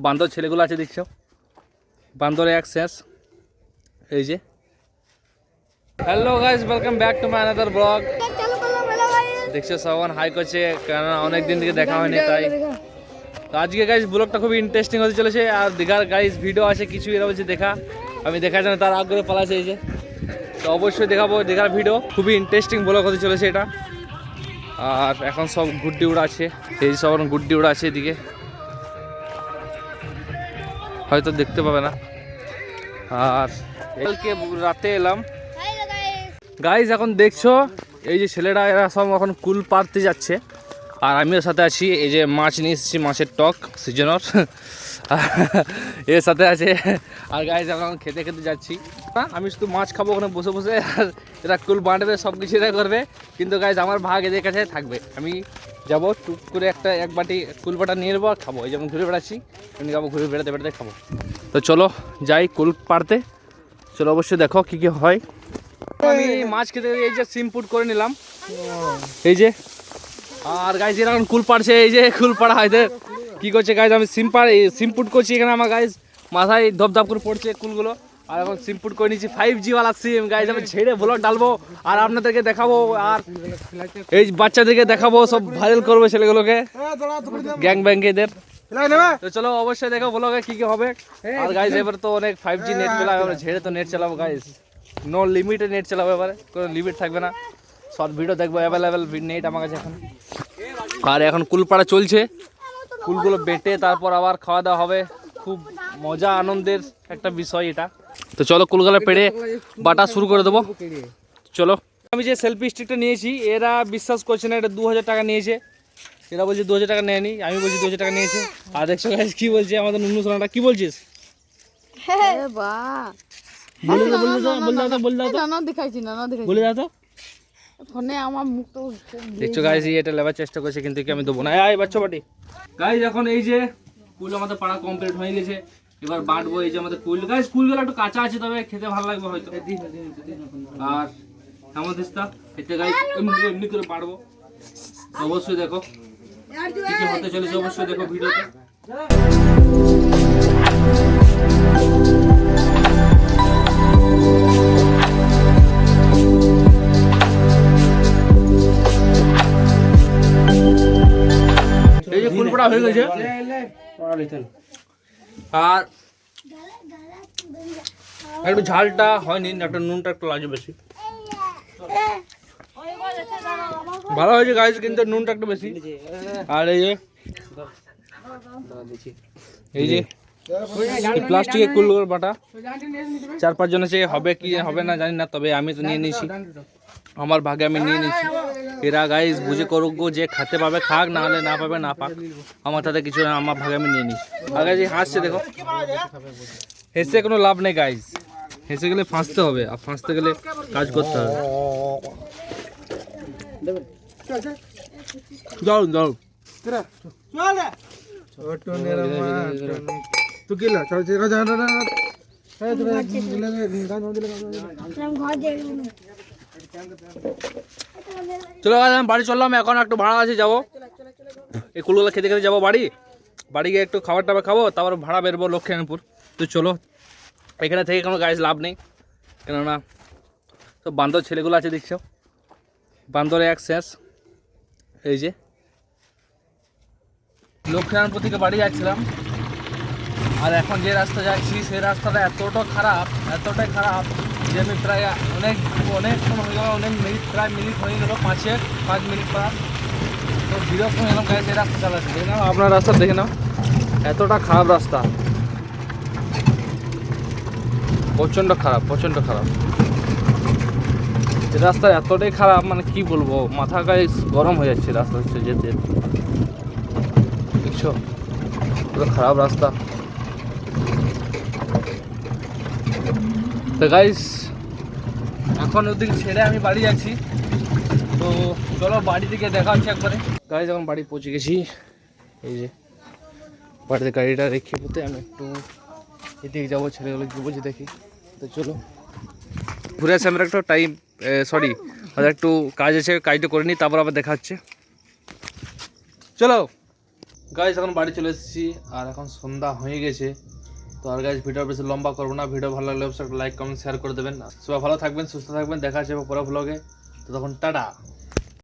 বান্দর ছেলেগুলো আছে দেখছো, বান্দরে এক শেষ। এই যে hello guys, welcome back to my another blog. দেখছো সবান হাই করছে, কারণ অনেক দিন থেকে দেখা হয়নি তাই। তো আজকে গাইস ব্লগটা খুবই ইন্টারেস্টিং হতে চলেছে। আর দীঘার গাইস ভিডিও আছে কিছু, এরা বলছে দেখা, আমি দেখার জন্য তার আগ্রহে পালাচ্ছে। এই যে তো অবশ্যই দেখাবো দীঘার ভিডিও, খুবই ইন্টারেস্টিং ব্লগ হতে চলেছে এটা। আর এখন সব গুড্ডি উড়া আছে, এই সব গুড্ডি উড়া আছে এদিকে, হয়তো দেখতে পাবে না। আর কালকে রাতে এলাম গাইজ, এখন দেখছো এই যে ছেলেরা এরা সব এখন কুল পাড়তে যাচ্ছে, আর আমিও সাথে আছি। এই যে মাছ নিয়ে এসেছি, মাছের টক সিজনের এর সাথে আছে। আর গাইজ এখন খেতে খেতে যাচ্ছি, আমি শুধু মাছ খাবো ওখানে বসে বসে, আর এরা কুল বাঁধবে, সব কিছু এরা করবে। কিন্তু গাইজ আমার ভাগ এদের কাছে থাকবে, আমি যাবো টুক করে এক বাটি কুল বাটা নিয়ে নেবো আর খাবো। এই যেমন ঘুরে বেড়াচ্ছি এমনি খাবো, ঘুরে বেড়াতে বেড়াতে খাবো। তো চলো যাই কুল পাড়তে, চলো অবশ্যই দেখো কী কী হয়। আমি মাছ খেতে এই যে সিম পুট করে নিলাম, এই যে। আর গাইজ এরকম কুল পাড়ছে, এই যে কুল পাড়া হয় কি করছে গাইজ, আমি সিম পুট করছি এখানে। আমার গাইজ মাথায় ধপধপ করে পড়ছে কুলগুলো, আর এখন সিম পুট করে নিচ্ছি 5G ওয়ালা সিম। গাইজ আমি ছেড়ে ব্লগ ডালবো আর আপনাদেরকে দেখাবো, আর এই বাচ্চাদেরকে দেখাবো, সব ভাইরাল করবো ছেলেগুলোকে, গ্যাং ব্যাংকেদের। তো চলো অবশ্যই দেখো ব্লগে কি কি হবে। আর গাইজ এবার তো অনেক 5G নেট চালাবো, আমরা ঝেড়ে তো নেট চালাবো গাইজ, নো লিমিটে নেট চালাবো, এবারে কোনো লিমিট থাকবে না, শর্ট ভিডিও দেখবো, অ্যাভেলেবেল নেট আমার কাছে এখন। আর এখন কুলপাড়া চলছে, কুলগুলো বেটে তারপর আবার খাওয়া দাওয়া হবে, খুব মজা আনন্দের একটা বিষয় এটা। তো চলো কুলগুলো পেড়ে বাটা শুরু করে দেবো, চলো। আমি যে সেলফি স্টিকটা নিয়েছি, এরা বিশ্বাস করছে না, এটা 2000 টাকা নিয়েছে। এরা বলছে 2000 টাকা নেয়নি, আমি বলছি 2000 টাকা নিয়েছে। আর দেখছো গাইস কি বলছে আমাদের নুনু সোনাটা, কি বলছিস? দেখছো গাইস এটা লেবার চেষ্টা করছে, কিন্তু আমি দেবো না। এই বাচ্চা বাটি গাইস, এখন এই যে কুল আমাদের পাড়া কমপ্লিট হয়ে গেছে, এবার বাঁটবো। এই যে আমাদের কুল গাইস, কুলগুলো একটু কাঁচা আছে, তবে খেতে ভালো লাগবে হয়তো। আর আমার দিস্তা এতে গাইস এমনি করে বাড়বো, অবশ্যই দেখো কি কি হতে চলেছে, অবশ্যই দেখো ভিডিওতে। এই যে কুল পড়া হয়ে গেছে, আর একটু ঝালটা হয়নি, একটা নুনটা একটু লাগে বেশি। ভালো হয়েছে গাইস, কিন্তু নুনটা একটু বেশি। আর এই যে প্লাস্টিকের কুলগুলো বাটা 4-5 জন আছে, হবে কি হবে না জানি না, তবে আমি তো নিয়ে নিয়েছি, আমার ভাগে আমি নিয়ে নিয়েছি। এরা গাইস বুঝে করুক, যে খেতে পাবে খাক, না হলে না পাবে না পাক, আমার তাতে কিছু না, আমার ভাগে আমি নিয়ে নিয়েছি। আর গাইস হাসছে দেখো, হেসে কোনো লাভ নেই গাইস, হেসে গেলে ফাঁসতে হবে, আর ফাঁসতে গেলে কাজ করতে হবে। যাও যাও চলো আমি বাড়ি চললাম, এখন একটু ভাড়া আছে যাবো, এই কুলগুলো খেতে খেতে যাবো বাড়ি গিয়ে একটু খাবার টাবার খাবো, তারপর ভাড়া বেরবো লক্ষ্মীনারায়ণপুর। তো চলো, এখানে থেকে কোনো গাইজ লাভ নেই, কেননা তো বান্দর ছেলেগুলো আছে দেখছো, বান্দরে এক শেষ। এই যে লক্ষ্মীনারায়ণপুর থেকে বাড়ি যাচ্ছিলাম, আর এখন যে রাস্তা যাচ্ছি সেই রাস্তাটা এতটাই খারাপ যে আমি প্রায় অনেকক্ষণ হয়ে গেল, প্রায় মিনিট হয়ে গেল, 5 মিনিট পর। তো বিরক্ত হয়ে গেলাম গাড়ি, সেই রাস্তা চালাচ্ছি, দেখে নাও আপনার রাস্তা, দেখে নাও এতটা খারাপ রাস্তা, প্রচণ্ড খারাপ। রাস্তা এতটাই খারাপ, মানে কি বলবো, মাথা গায়ে গরম হয়ে যাচ্ছে রাস্তা হচ্ছে যেতে, দেখছো পুরো খারাপ রাস্তা। তো গাইস এখন ওদিকে ছেড়ে আমি বাড়ি যাচ্ছি, তো চলো বাড়ি থেকে দেখা হচ্ছে একবারে। গাইস এখন বাড়ি পৌঁছে গেছি, এই যে বাড়িতে গাড়িটা রেখে পথে আমি একটু এদিকে যাবো, ছেলেগুলো কি বলছি দেখি। তো চলো ঘুরে আসি, আমরা একটা একটু কাজ আছে, কাজটা করে নিই, তারপর আবার দেখা হচ্ছে, চলো। গাইজ এখন বাড়ি চলে এসেছি আর এখন সন্ধ্যা হয়ে গেছে। তো আর গাইজ ভিডিও বেশি লম্বা করবো না, ভিডিও ভালো লাগলে অবশ্যই লাইক কমেন্ট শেয়ার করে দেবেন। সবাই ভালো থাকবেন, সুস্থ থাকবেন, দেখা যাবে পরে ব্লগে। তো তখন টাটা।